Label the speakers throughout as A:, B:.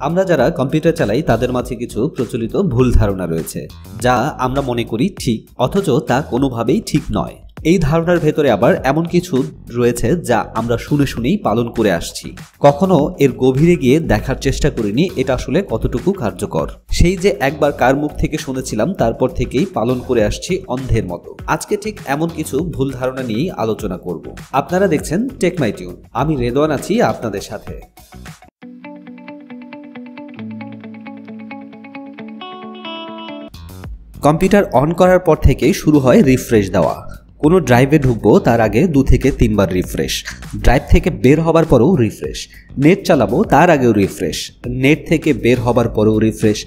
A: আমরা যারা কম্পিউটার চালাই তাদের মাঝে কিছু প্রচলিত ভুল ধারণা রয়েছে, যা আমরা মনে করি ঠিক, অথচ তা কোনোভাবেই ঠিক নয়। এই ধারণার ভেতরে আবার এমন কিছু রয়েছে যা আমরা শুনে শুনেই পালন করে আসছি, কখনো এর গভীরে গিয়ে দেখার চেষ্টা করিনি এটা আসলে কতটুকু কার্যকর। সেই যে একবার কার মুখ থেকে শুনেছিলাম তারপর থেকেই পালন করে আসছি অন্ধের মতো। আজকে ঠিক এমন কিছু ভুল ধারণা নিয়েই আলোচনা করব। আপনারা দেখছেন টেকমাই টিউন, আমি রেদওয়ান আছি আপনাদের সাথে। কম্পিউটার অন করার পর থেকেই শুরু হয় রিফ্রেশ দেওয়া। কোনো ড্রাইভে ঢুকবো তার আগে 2 থেকে 3 বার রিফ্রেশ, ড্রাইভ থেকে বের হবার পরেও রিফ্রেশ, নেট চালাবো তার আগেও রিফ্রেশ, নেট থেকে বের হবার পরেও রিফ্রেশ,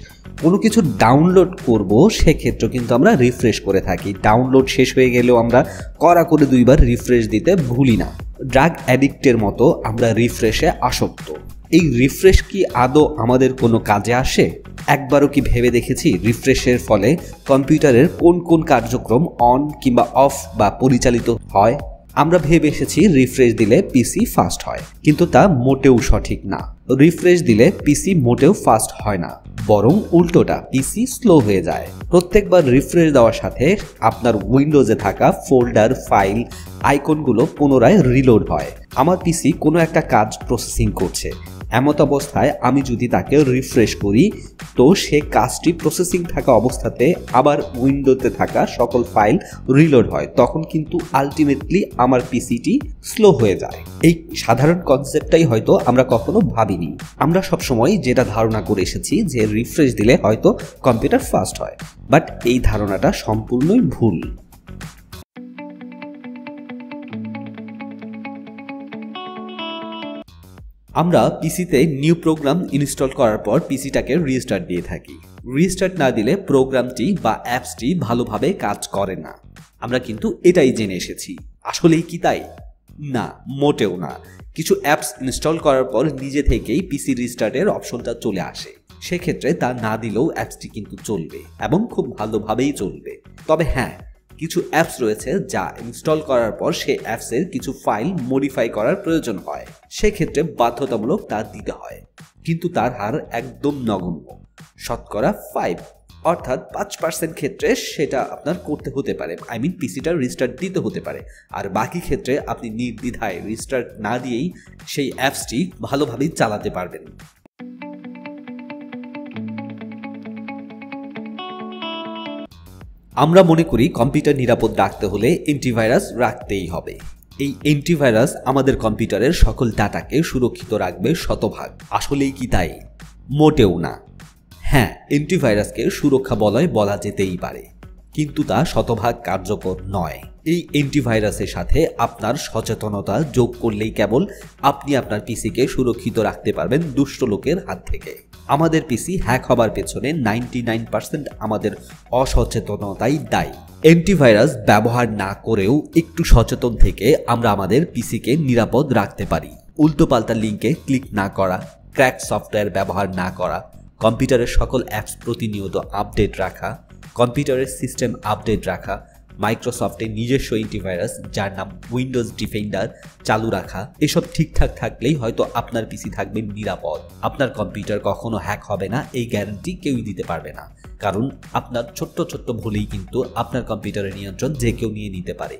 A: কোনো কিছু ডাউনলোড করব সেক্ষেত্রে কিন্তু আমরা রিফ্রেশ করে থাকি। ডাউনলোড শেষ হয়ে গেলেও আমরা কড়া করে 2 বার রিফ্রেশ দিতে ভুলি না। ড্রাগ অ্যাডিক্টের মতো আমরা রিফ্রেশে আসক্ত। এই রিফ্রেশ কি আদৌ আমাদের কোনো কাজে আসে? একবারও কি ভেবে দেখেছি রিফ্রেশের ফলে কম্পিউটারের কোন কোন কার্যক্রম অন কিংবা অফ বা পরিচালিত হয়? আমরা ভেবে এসেছি রিফ্রেশ দিলে পিসি ফাস্ট হয়, কিন্তু তা মোটেও সঠিক না। রিফ্রেশ দিলে পিসি মোটেও ফাস্ট হয় না, বরং উল্টোটা, পিসি স্লো হয়ে যায়। প্রত্যেকবার রিফ্রেশ দেওয়ার সাথে আপনার উইন্ডোজে থাকা ফোল্ডার, ফাইল, আইকনগুলো পুনরায় রিলোড হয়। আমার পিসি কোনো একটা কাজ প্রসেসিং করছে, এমত অবস্থায় আমি যদি তাকে রিফ্রেশ করি তো সে কাজটি প্রসেসিং থাকা অবস্থাতে আবার উইন্ডোতে থাকা সকল ফাইল রিলোড হয়, তখন কিন্তু আলটিমেটলি আমার পিসিটি স্লো হয়ে যায়। এই সাধারণ কনসেপ্টটাই হয়তো আমরা কখনো ভাবিনি। আমরা সবসময় যেটা ধারণা করে এসেছি যে রিফ্রেশ দিলে হয়তো কম্পিউটার ফাস্ট হয়, বাট এই ধারণাটা সম্পূর্ণই ভুল। আমরা পিসিতে নিউ প্রোগ্রাম ইনস্টল করার পর পিসিটাকে রিস্টার্ট দিয়ে থাকি। রিস্টার্ট না দিলে প্রোগ্রামটি বা অ্যাপসটি ভালোভাবে কাজ করে না। আমরা কিন্তু এটাই জেনে এসেছি। আসলেই কি তাই? না, মোটেও না। কিছু অ্যাপস ইনস্টল করার পর নিজে থেকেই পিসি রিস্টার্টের অপশনটা চলে আসে। সেক্ষেত্রে তা না দিলেও অ্যাপসটি কিন্তু চলবে এবং খুব ভালোভাবেই চলবে। তবে হ্যাঁ, কিছু অ্যাপস রয়েছে যা ইনস্টল করার পর সেই অ্যাপসের কিছু ফাইল মডিফাই করার প্রয়োজন হয়, সেক্ষেত্রে বাধ্যতামূলক তা দিতে হয়, কিন্তু তার হার একদম নগণ্য, শতকরা 5 অর্থাৎ 5% ক্ষেত্রে সেটা আপনার করতে হতে পারে, পিসিটা রিস্টার্ট দিতে হতে পারে। আর বাকি ক্ষেত্রে আপনি নির্দ্বিধায় রিস্টার্ট না দিয়েই সেই অ্যাপসটি ভালোভাবেই চালাতে পারবেন। আমরা মনে করি কম্পিউটার নিরাপদ রাখতে হলে অ্যান্টিভাইরাস রাখতেই হবে। এই অ্যান্টিভাইরাস আমাদের কম্পিউটারের সকল ডাটাকে সুরক্ষিত রাখবে শতভাগ। আসলেই কি তাই? মোটেও না। হ্যাঁ, অ্যান্টিভাইরাসকে সুরক্ষা বলয় বলা যেতেই পারে, কিন্তু তা শতভাগ কার্যকর নয়। এই অ্যান্টিভাইরাসের সাথে আপনার সচেতনতা যোগ করলেই কেবল আপনি আপনার পিসিকে সুরক্ষিত রাখতে পারবেন দুষ্ট লোকের হাত থেকে। আমাদের পিসি হ্যাক হবার পেছনে 99% আমাদের অসচেতনতাই দায়ী। অ্যান্টিভাইরাস ব্যবহার না করেও একটু সচেতন থেকে আমরা আমাদের পিসিকে নিরাপদ রাখতে পারি। উল্টোপাল্টা লিঙ্কে ক্লিক না করা, ক্র্যাক সফটওয়্যার ব্যবহার না করা, কম্পিউটারের সকল অ্যাপস প্রতিনিয়ত আপডেট রাখা, কম্পিউটারের সিস্টেম আপডেট রাখা, মাইক্রোসফটের নিজস্ব অ্যান্টিভাইরাস যার নাম উইন্ডোজ ডিফেন্ডার চালু রাখা, এসব ঠিকঠাক থাকলেই হয়তো আপনার পিসি থাকবে নিরাপদ। আপনার কম্পিউটার কখনো হ্যাক হবে না এই গ্যারান্টি কেউই দিতে পারবে না, কারণ আপনার ছোট্ট ছোট্ট ভুলেই কিন্তু আপনার কম্পিউটারের নিয়ন্ত্রণ যে কেউ নিয়ে নিতে পারে।